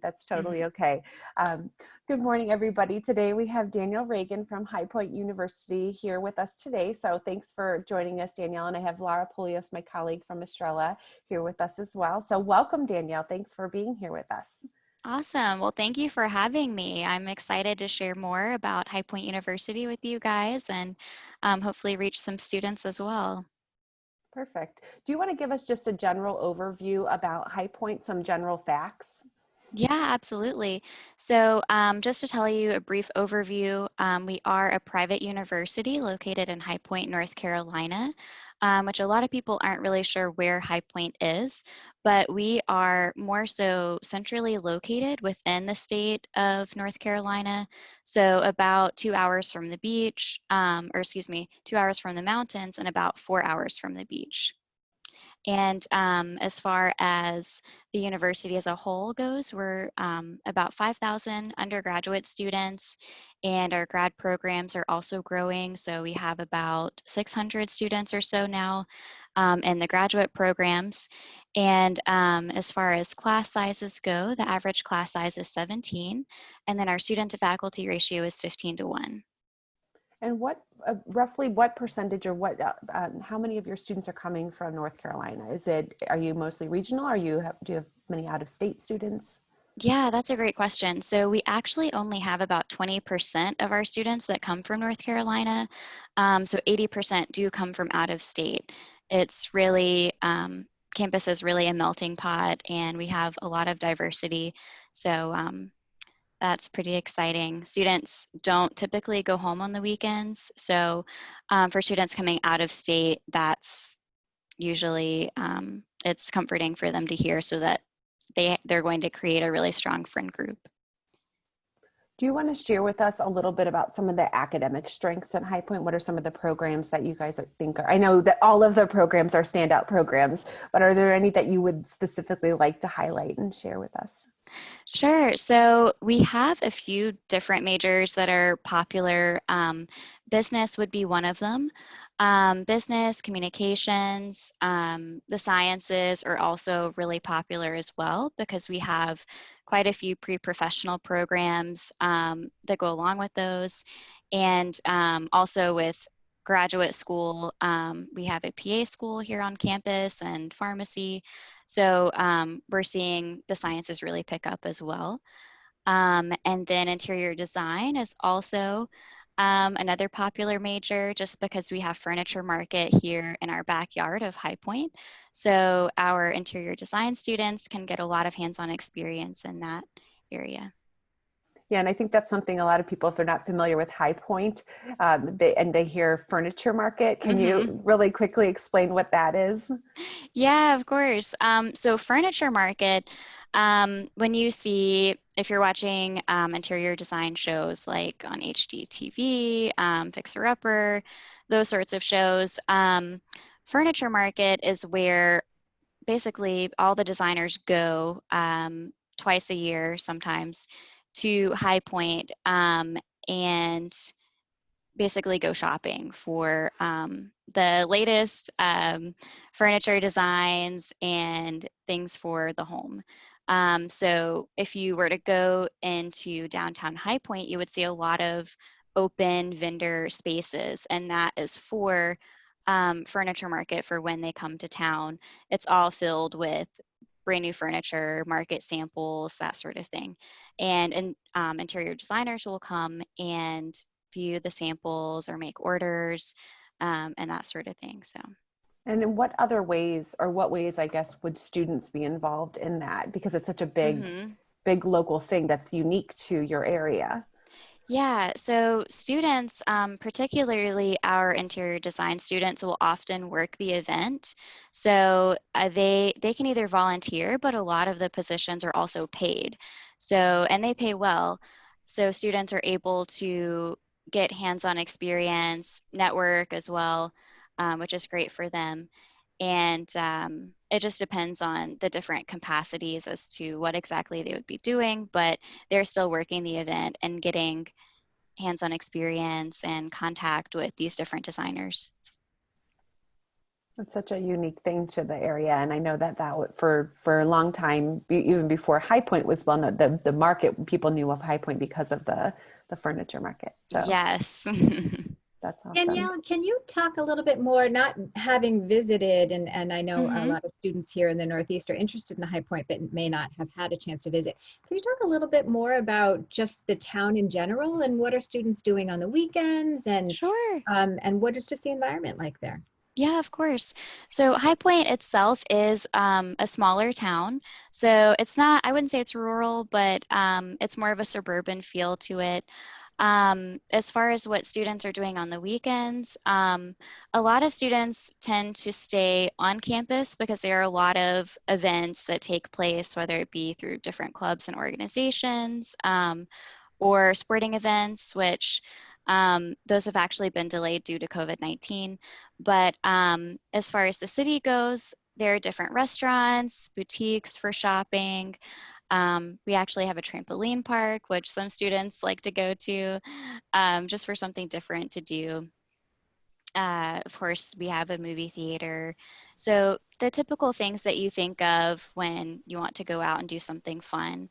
That's totally okay. Good morning, everybody. Today we have Danielle Reagan from High Point University here with us today. So thanks for joining us, Danielle. And I have Lara Poulios, my colleague from Estrela, here with us as well. So welcome, Danielle. Thanks for being here with us. Awesome. Well, thank you for having me. I'm excited to share more about High Point University with you guys and hopefully reach some students as well. Perfect. Do you want to give us just a general overview about High Point, some general facts? Yeah, absolutely. So just to tell you a brief overview, we are a private university located in High Point, North Carolina, which a lot of people aren't really sure where High Point is, but we are more so centrally located within the state of North Carolina. So about 2 hours from the beach, 2 hours from the mountains and about 4 hours from the beach. And as far as the university as a whole goes, we're about 5,000 undergraduate students, and our grad programs are also growing. So we have about 600 students or so now in the graduate programs. And as far as class sizes go, the average class size is 17, and then our student to faculty ratio is 15:1. And what roughly what percentage or how many of your students are coming from North Carolina? Are you mostly regional, or do you have many out-of-state students? Yeah, that's a great question. So we actually only have about 20% of our students that come from North Carolina. So 80% do come from out of state. It's really, campus is really a melting pot, and we have a lot of diversity. So that's pretty exciting. Students don't typically go home on the weekends. So for students coming out of state, that's usually, it's comforting for them to hear so that they're going to create a really strong friend group. Do you want to share with us a little bit about some of the academic strengths at High Point? What are some of the programs that you guys think are, I know that all of the programs are standout programs, but are there any that you would specifically like to highlight and share with us? Sure. So we have a few different majors that are popular. Business would be one of them. Business, communications, the sciences are also really popular as well because we have quite a few pre-professional programs that go along with those. And also with graduate school, we have a PA school here on campus and pharmacy. So we're seeing the sciences really pick up as well. And then interior design is also another popular major just because we have furniture market here in our backyard of High Point. So our interior design students can get a lot of hands-on experience in that area. Yeah, and I think that's something a lot of people, if they're not familiar with High Point, they hear furniture market. Can you really quickly explain what that is? Yeah, of course. So furniture market, when you see, if you're watching interior design shows like on HGTV, Fixer Upper, those sorts of shows, furniture market is where basically all the designers go twice a year sometimes to High Point and basically go shopping for the latest furniture designs and things for the home. So if you were to go into downtown High Point, you would see a lot of open vendor spaces, and that is for furniture market for when they come to town. It's all filled with brand new furniture, market samples, that sort of thing. And interior designers will come and view the samples or make orders and that sort of thing. So. And in what other ways, or what ways, I guess, would students be involved in that? Because it's such a big local thing that's unique to your area. Yeah, so students, particularly our interior design students, will often work the event. So they can either volunteer, but a lot of the positions are also paid. So, and they pay well. So students are able to get hands-on experience, network as well, which is great for them. And it just depends on the different capacities as to what exactly they would be doing, but they're still working the event and getting hands-on experience and contact with these different designers. It's such a unique thing to the area, and I know that for a long time, even before High Point was well known, the market, people knew of High Point because of the furniture market. So Yes. that's awesome. Danielle, can you talk a little bit more, not having visited, and I know a hmm lot of students here in the Northeast are interested in High Point, but may not have had a chance to visit. Can you talk a little bit more about just the town in general and what are students doing on the weekends Sure. and what is just the environment like there? Yeah, of course. So High Point itself is a smaller town. So it's not, I wouldn't say it's rural, but it's more of a suburban feel to it. As far as what students are doing on the weekends, a lot of students tend to stay on campus because there are a lot of events that take place, whether it be through different clubs and organizations, or sporting events, which those have actually been delayed due to COVID-19. But as far as the city goes, there are different restaurants, boutiques for shopping. We actually have a trampoline park, which some students like to go to just for something different to do. Of course, we have a movie theater. So the typical things that you think of when you want to go out and do something fun.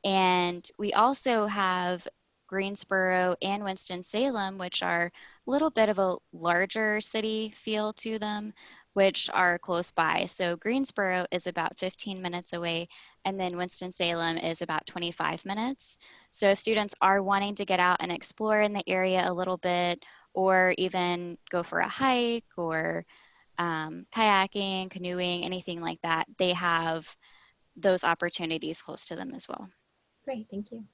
And we also have Greensboro and Winston-Salem, which are a little bit of a larger city feel to them, which are close by. So Greensboro is about 15 minutes away, and then Winston-Salem is about 25 minutes. So if students are wanting to get out and explore in the area a little bit, or even go for a hike or kayaking, canoeing, anything like that, they have those opportunities close to them as well. Great, thank you.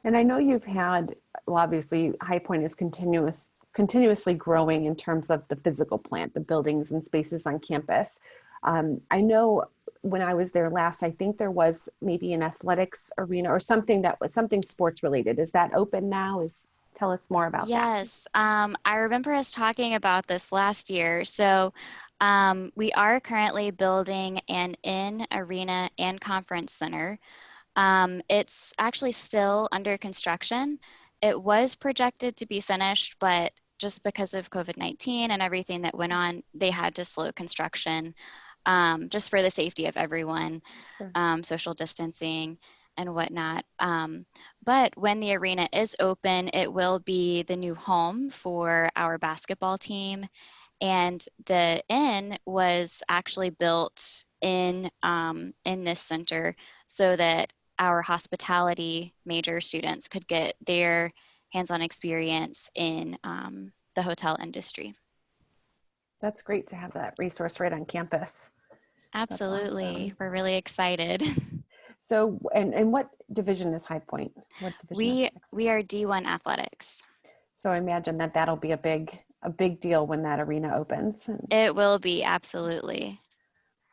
And I know you've had, well, obviously High Point is continuously growing in terms of the physical plant, the buildings and spaces on campus. I know when I was there last, I think there was maybe an athletics arena or something that was something sports related. Is that open now? Tell us more about that. Yes, I remember us talking about this last year. So we are currently building an in-arena and conference center. It's actually still under construction. It was projected to be finished, but just because of COVID-19 and everything that went on, they had to slow construction just for the safety of everyone, Sure. social distancing and whatnot. But when the arena is open, it will be the new home for our basketball team. And the inn was actually built in this center so that our hospitality major students could get their hands-on experience in the hotel industry. That's great to have that resource right on campus. That's Absolutely. awesome. We're really excited. So, and what division is High Point? What division athletics? We are D1 athletics. So I imagine that that'll be a big deal when that arena opens. It will be, absolutely.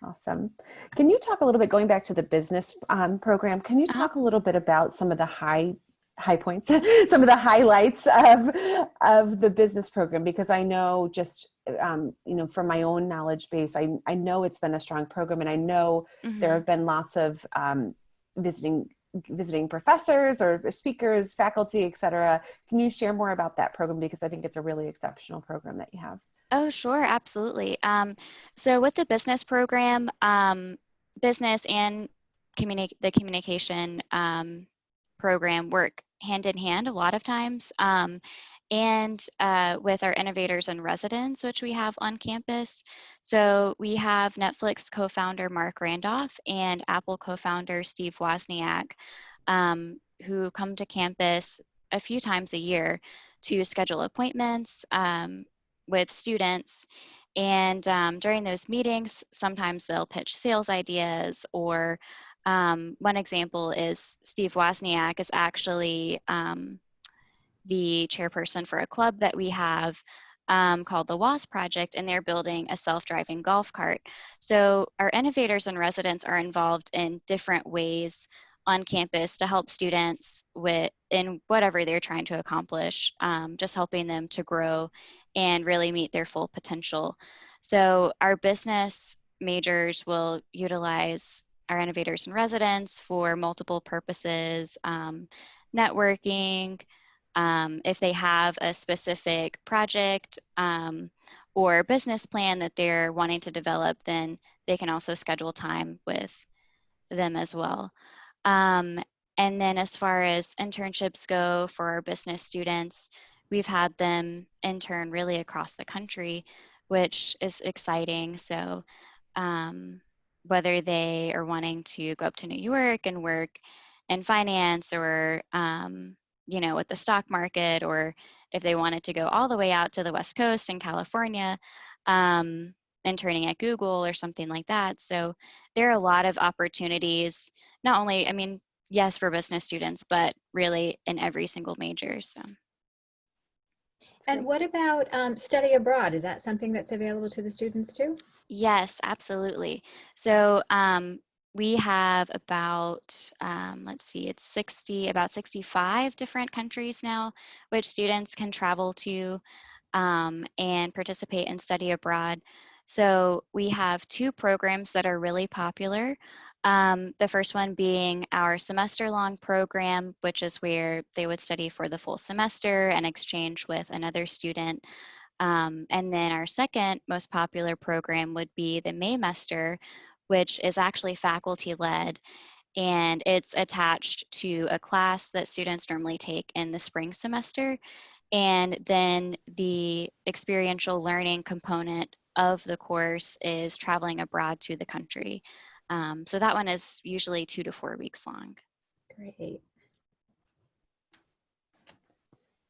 Awesome. Can you talk a little bit, going back to the business program, can you Uh-huh. talk a little bit about some of the high points, some of the highlights of the business program? Because I know just, from my own knowledge base, I know it's been a strong program, and I know there have been lots of visiting professors or speakers, faculty, et cetera. Can you share more about that program? Because I think it's a really exceptional program that you have. Oh, sure, absolutely. So with the business program, business and the communication program work hand in hand a lot of times. And with our innovators and residents, which we have on campus. So we have Netflix co-founder Mark Randolph and Apple co-founder Steve Wozniak, who come to campus a few times a year to schedule appointments with students. And during those meetings, sometimes they'll pitch sales ideas, or one example is Steve Wozniak is actually the chairperson for a club that we have called the WAS Project, and they're building a self-driving golf cart. So our innovators and residents are involved in different ways on campus to help students in whatever they're trying to accomplish, just helping them to grow and really meet their full potential. So our business majors will utilize our innovators and residents for multiple purposes, networking, if they have a specific project or business plan that they're wanting to develop, then they can also schedule time with them as well. And then as far as internships go for our business students, we've had them intern really across the country, which is exciting. So whether they are wanting to go up to New York and work in finance or, with the stock market, or if they wanted to go all the way out to the West Coast in California, interning at Google or something like that. So there are a lot of opportunities, not only, yes, for business students, but really in every single major. So. And what about study abroad? Is that something that's available to the students too? Yes, absolutely. So we have about, it's about 65 different countries now, which students can travel to and participate in study abroad. So we have two programs that are really popular. The first one being our semester-long program, which is where they would study for the full semester and exchange with another student. And then our second most popular program would be the Maymester, which is actually faculty-led, and it's attached to a class that students normally take in the spring semester. And then the experiential learning component of the course is traveling abroad to the country. So that one is usually 2 to 4 weeks long. Great.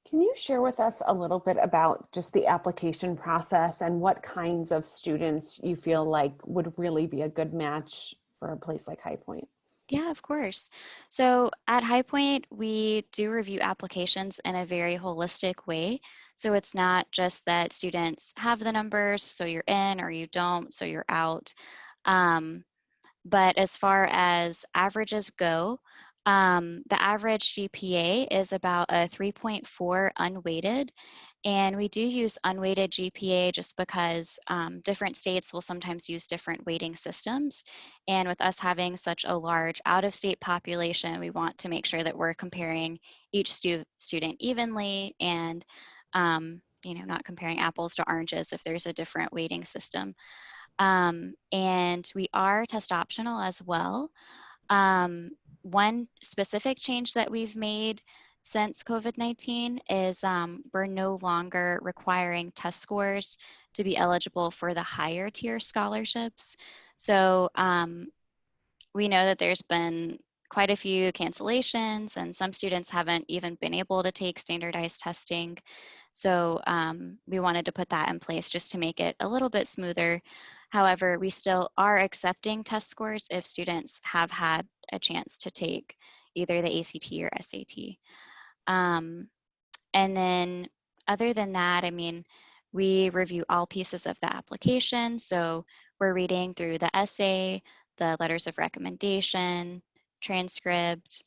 Can you share with us a little bit about just the application process and what kinds of students you feel like would really be a good match for a place like High Point? Yeah, of course. So at High Point, we do review applications in a very holistic way. So it's not just that students have the numbers, so you're in, or you don't, so you're out. But as far as averages go, the average GPA is about a 3.4 unweighted. And we do use unweighted GPA just because different states will sometimes use different weighting systems. And with us having such a large out-of-state population, we want to make sure that we're comparing each student evenly and not comparing apples to oranges if there's a different weighting system. And we are test optional as well. One specific change that we've made since COVID-19 is we're no longer requiring test scores to be eligible for the higher tier scholarships. So we know that there's been quite a few cancellations, and some students haven't even been able to take standardized testing. So we wanted to put that in place just to make it a little bit smoother. However, we still are accepting test scores if students have had a chance to take either the ACT or SAT. And then other than that, we review all pieces of the application. So we're reading through the essay, the letters of recommendation, transcript,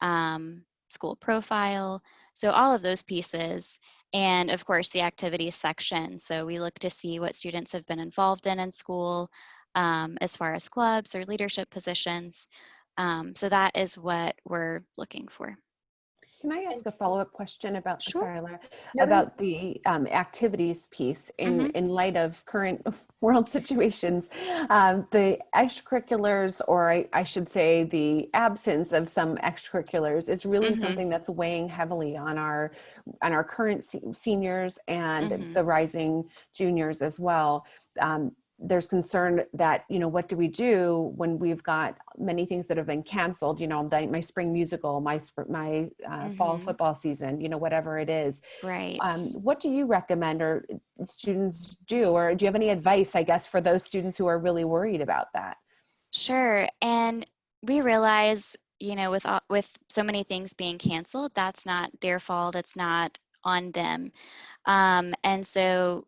school profile. So all of those pieces. And of course, the activities section. So we look to see what students have been involved in school as far as clubs or leadership positions. So that is what we're looking for. Can I ask a follow-up question about, Sure. sorry, Lara, No, about the activities piece in light of current world situations? The extracurriculars, or I should say the absence of some extracurriculars, is really something that's weighing heavily on our current seniors and the rising juniors as well. There's concern that, what do we do when we've got many things that have been canceled, my spring musical, my fall football season, whatever it is. Right. What do you recommend or students do, or do you have any advice, I guess, for those students who are really worried about that? Sure. And we realize, with so many things being canceled, that's not their fault. It's not on them. And so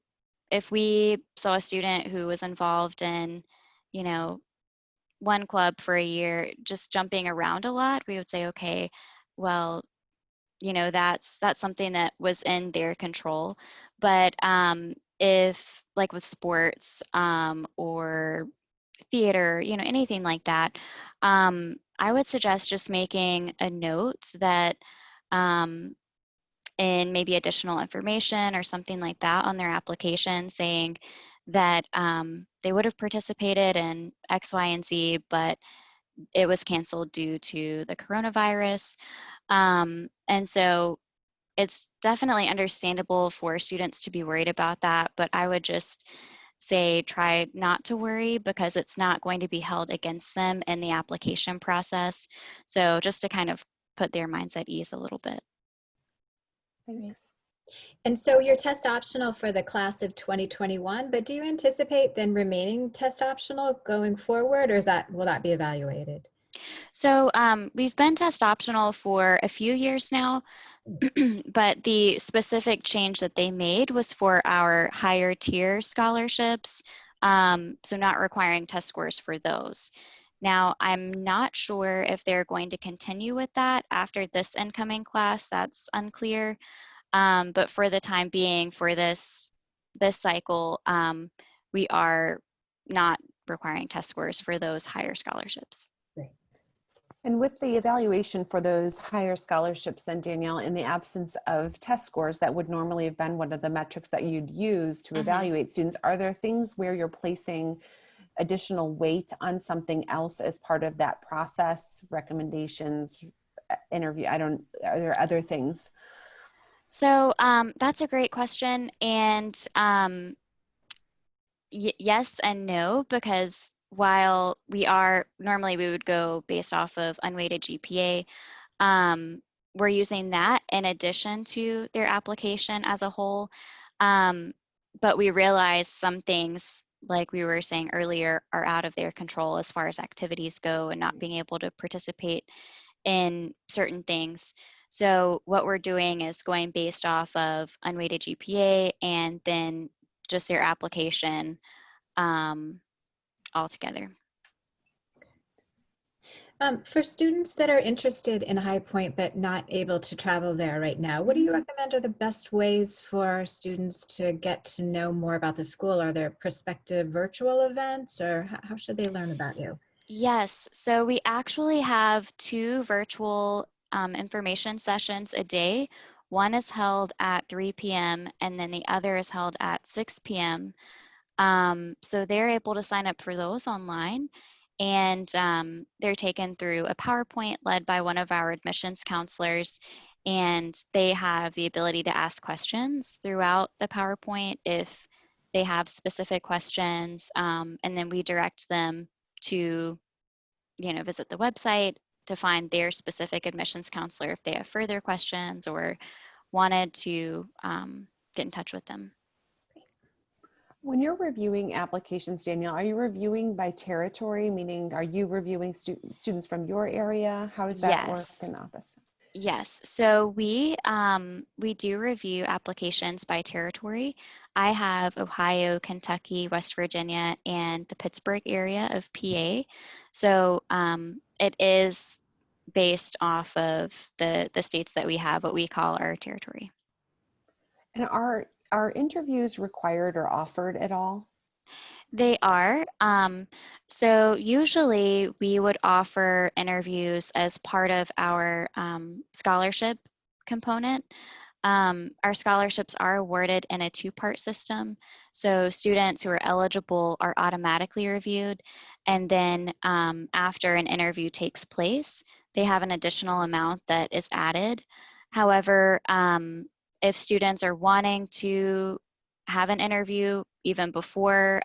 if we saw a student who was involved in, one club for a year, just jumping around a lot, we would say, okay, well, that's something that was in their control. But if, like with sports or theater, anything like that, I would suggest just making a note that in maybe additional information or something like that on their application, saying that they would have participated in X, Y, and Z, but it was canceled due to the coronavirus. And so it's definitely understandable for students to be worried about that, but I would just say try not to worry, because it's not going to be held against them in the application process. So just to kind of put their minds at ease a little bit. Thanks. And so you're test optional for the class of 2021, but do you anticipate then remaining test optional going forward, or will that be evaluated? So we've been test optional for a few years now, but the specific change that they made was for our higher tier scholarships, so not requiring test scores for those. Now, I'm not sure if they're going to continue with that after this incoming class. That's unclear. But for the time being, for this cycle, we are not requiring test scores for those higher scholarships. And with the evaluation for those higher scholarships, then Danielle, in the absence of test scores that would normally have been one of the metrics that you'd use to evaluate students, are there things where you're placing additional weight on something else as part of that process, recommendations, interview? Are there other things? So that's a great question. And yes and no, because while normally we would go based off of unweighted GPA, we're using that in addition to their application as a whole. But we realize some things, like we were saying earlier, are out of their control as far as activities go and not being able to participate in certain things. So what we're doing is going based off of unweighted GPA and then just their application altogether. For students that are interested in High Point but not able to travel there right now, what do you recommend are the best ways for students to get to know more about the school? Are there prospective virtual events, or how should they learn about you? Yes, so we actually have 2 virtual information sessions a day. One is held at 3 p.m. and then the other is held at 6 p.m. So they're able to sign up for those online, and they're taken through a PowerPoint led by one of our admissions counselors, and they have the ability to ask questions throughout the PowerPoint if they have specific questions, and then we direct them to, visit the website to find their specific admissions counselor if they have further questions or wanted to get in touch with them. When you're reviewing applications, Danielle, are you reviewing by territory? Meaning, are you reviewing students from your area? How does that work in the office? Yes, so we do review applications by territory. I have Ohio, Kentucky, West Virginia, and the Pittsburgh area of PA. So it is based off of the states that we have, what we call our territory. And are interviews required or offered at all? They are. So usually we would offer interviews as part of our scholarship component. Our scholarships are awarded in a 2-part system. So students who are eligible are automatically reviewed. And then after an interview takes place, they have an additional amount that is added. However, if students are wanting to have an interview even before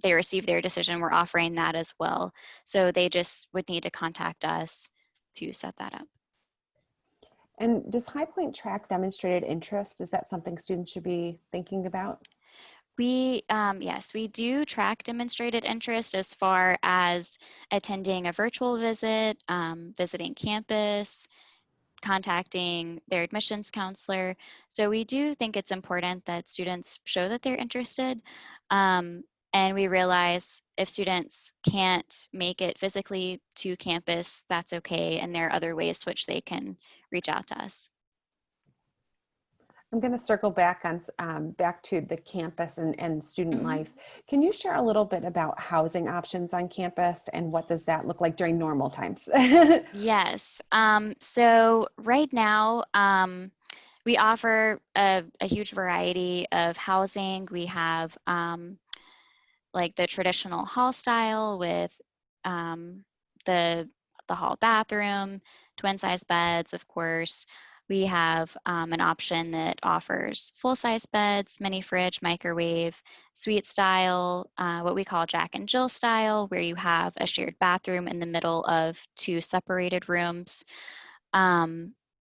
they receive their decision, we're offering that as well. So they just would need to contact us to set that up. And does High Point track demonstrated interest? Is that something students should be thinking about? Yes, we do track demonstrated interest as far as attending a virtual visit, visiting campus, contacting their admissions counselor. So we do think it's important that students show that they're interested. And we realize if students can't make it physically to campus, that's okay. And there are other ways which they can reach out to us. I'm going to circle back on back to the campus and student life. Can you share a little bit about housing options on campus and what does that look like during normal times? Yes. So right now, we offer a huge variety of housing. We have like the traditional hall style with the hall bathroom, twin size beds, of course. We have an option that offers full-size beds, mini fridge, microwave, suite style, what we call Jack and Jill style, where you have a shared bathroom in the middle of two separated rooms.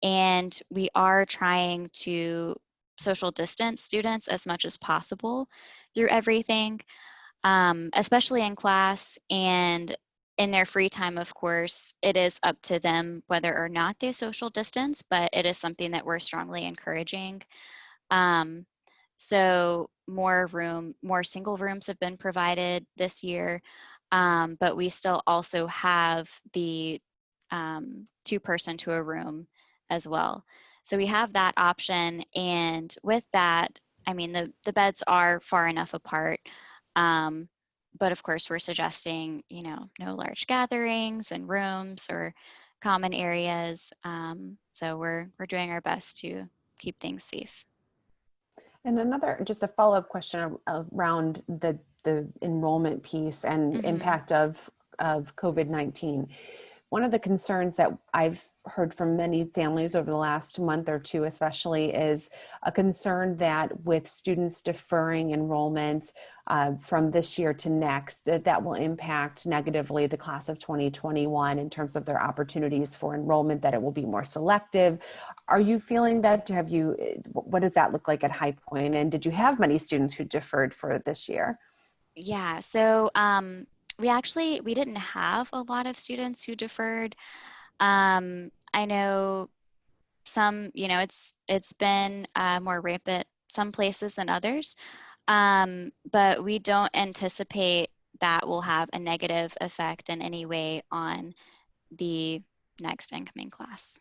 And we are trying to social distance students as much as possible through everything, especially in class and in their free time. Of course, it is up to them whether or not they social distance, but it is something that we're strongly encouraging. So more single rooms have been provided this year, but we still also have the 2-person to a room as well. So we have that option, and with that, I mean, the beds are far enough apart. But of course, we're suggesting, no large gatherings in rooms or common areas. So we're doing our best to keep things safe. And just a follow-up question around the enrollment piece and impact of COVID-19. One of the concerns that I've heard from many families over the last month or two, especially, is a concern that with students deferring enrollment from this year to next, that will impact negatively the class of 2021 in terms of their opportunities for enrollment, that it will be more selective. Are you feeling that? What does that look like at High Point? And did you have many students who deferred for this year? Yeah, so we didn't have a lot of students who deferred. I know some, it's been more rampant some places than others, but we don't anticipate that will have a negative effect in any way on the next incoming class.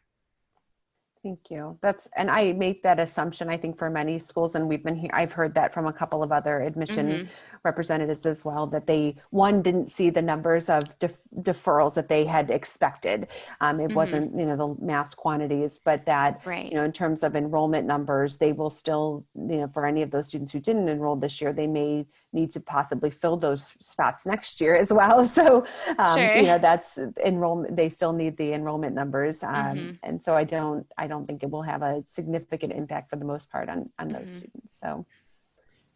Thank you. And I make that assumption, I think, for many schools, and I've heard that from a couple of other admission representatives as well, that they didn't see the numbers of deferrals that they had expected. It wasn't, the mass quantities, but that, right. In terms of enrollment numbers, they will still, for any of those students who didn't enroll this year, they may need to possibly fill those spots next year as well. So, Sure. that's enrollment. They still need the enrollment numbers. And so I don't think it will have a significant impact for the most part on those students. So.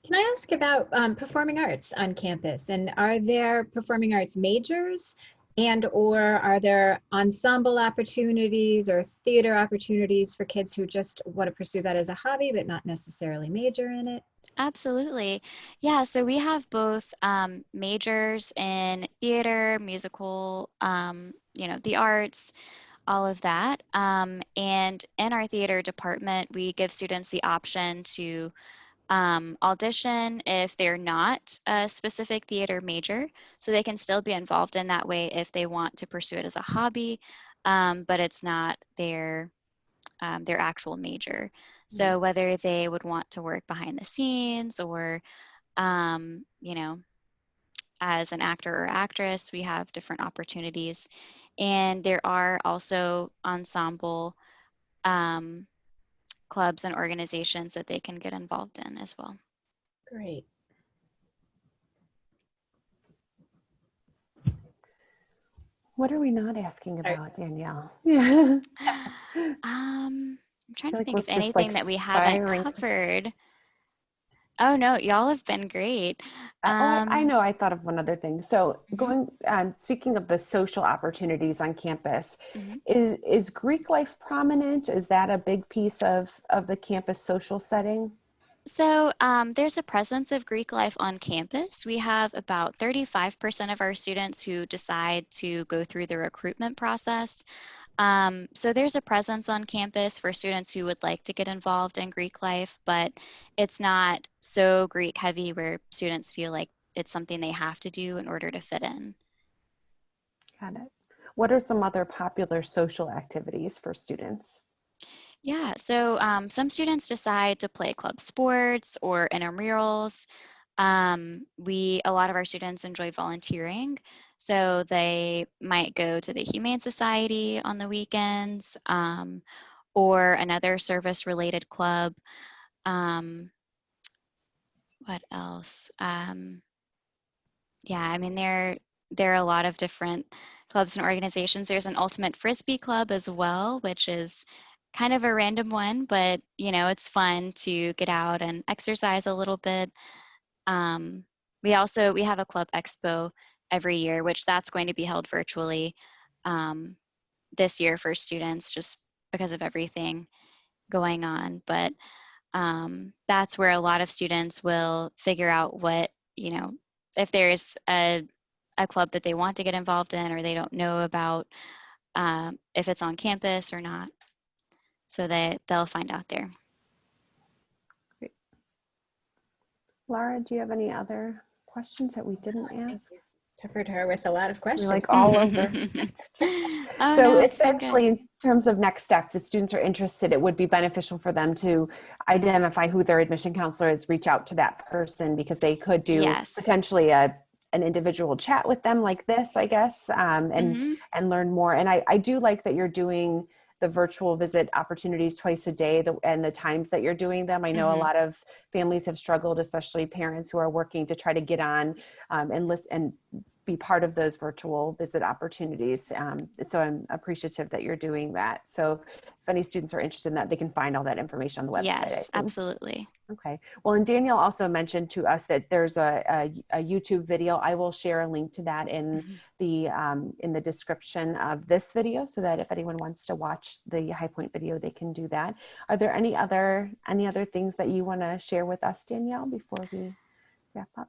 Can I ask about performing arts on campus? And are there performing arts majors or are there ensemble opportunities or theater opportunities for kids who just want to pursue that as a hobby, but not necessarily major in it? Absolutely. Yeah, so we have both majors in theater, musical, the arts, all of that. And in our theater department, we give students the option to audition if they're not a specific theater major, so they can still be involved in that way if they want to pursue it as a hobby, but it's not their actual major. So whether they would want to work behind the scenes or, as an actor or actress, we have different opportunities. And there are also ensemble clubs and organizations that they can get involved in as well. Great. What are we not asking about, Danielle? I'm trying to like think of we're just, anything that we haven't covered. Oh no, y'all have been great. I know. I thought of one other thing. So speaking of the social opportunities on campus, is Greek life prominent? Is that a big piece of the campus social setting? So there's a presence of Greek life on campus. We have about 35% of our students who decide to go through the recruitment process. So there's a presence on campus for students who would like to get involved in Greek life, but it's not so Greek heavy where students feel like it's something they have to do in order to fit in. Got it. What are some other popular social activities for students? Yeah, so some students decide to play club sports or intramurals. A lot of our students enjoy volunteering, so they might go to the Humane Society on the weekends, or another service-related club. What else? Yeah, I mean, there are a lot of different clubs and organizations. There's an Ultimate Frisbee Club as well, which is kind of a random one, but you know, it's fun to get out and exercise a little bit. We have a club expo every year, which that's going to be held virtually this year for students just because of everything going on. But that's where a lot of students will figure out what, you know, if there's a club that they want to get involved in or they don't know about, if it's on campus or not. So they'll find out there. Great. Lara, do you have any other questions that we didn't ask? Peppered her with a lot of questions. We're like all over. Oh, So no, it's been essentially, in terms of next steps, if students are interested, it would be beneficial for them to identify who their admission counselor is, reach out to that person, because they could do Yes. potentially an individual chat with them like this, I guess, and learn more. And I do like that you're doing the virtual visit opportunities twice a day, and the times that you're doing them. I know a lot of families have struggled, especially parents who are working, to try to get on and listen and be part of those virtual visit opportunities. So I'm appreciative that you're doing that. So if any students are interested in that, they can find all that information on the website. Yes, absolutely. Okay. Well, and Danielle also mentioned to us that there's a YouTube video. I will share a link to that in the description of this video, so that if anyone wants to watch the High Point video, they can do that. Are there any other things that you want to share with us, Danielle, before we wrap up?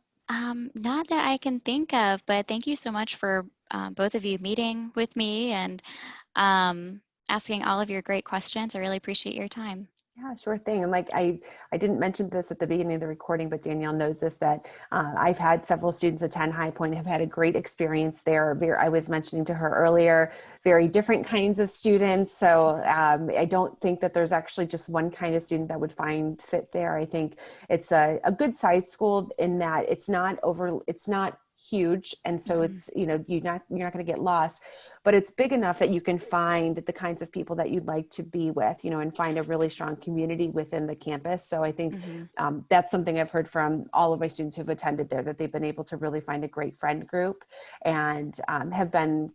Not that I can think of, but thank you so much for both of you meeting with me and asking all of your great questions. I really appreciate your time. Yeah, sure thing. And like I didn't mention this at the beginning of the recording, but Danielle knows this, that I've had several students attend High Point, have had a great experience there. I was mentioning to her earlier, very different kinds of students. So I don't think that there's actually just one kind of student that would find fit there. I think it's a good size school in that it's not huge, and so it's, you know, you're not going to get lost, but it's big enough that you can find the kinds of people that you'd like to be with, you know, and find a really strong community within the campus. So I think that's something I've heard from all of my students who've attended there, that they've been able to really find a great friend group, and have been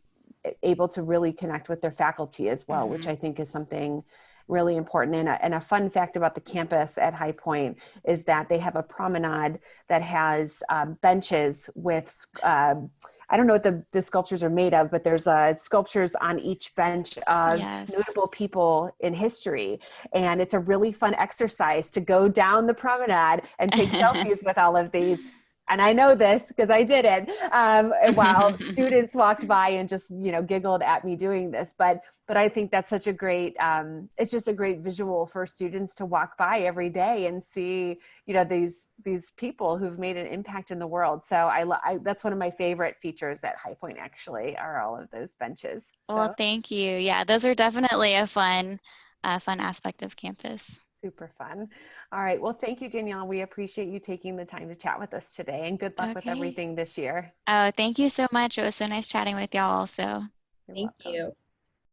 able to really connect with their faculty as well, which I think is something really important. And a fun fact about the campus at High Point is that they have a promenade that has benches with, I don't know what the sculptures are made of, but there's sculptures on each bench of notable people in history. And it's a really fun exercise to go down the promenade and take selfies with all of these. And I know this because I did it while students walked by and just, you know, giggled at me doing this. But I think that's such a great, it's just a great visual for students to walk by every day and see, you know, these people who've made an impact in the world. So that's one of my favorite features at High Point, actually, are all of those benches. Well, thank you. Yeah, those are definitely a fun aspect of campus. Super fun. All right. Well, thank you, Danielle. We appreciate you taking the time to chat with us today, and good luck with everything this year. Oh, thank you so much. It was so nice chatting with y'all also. Thank you.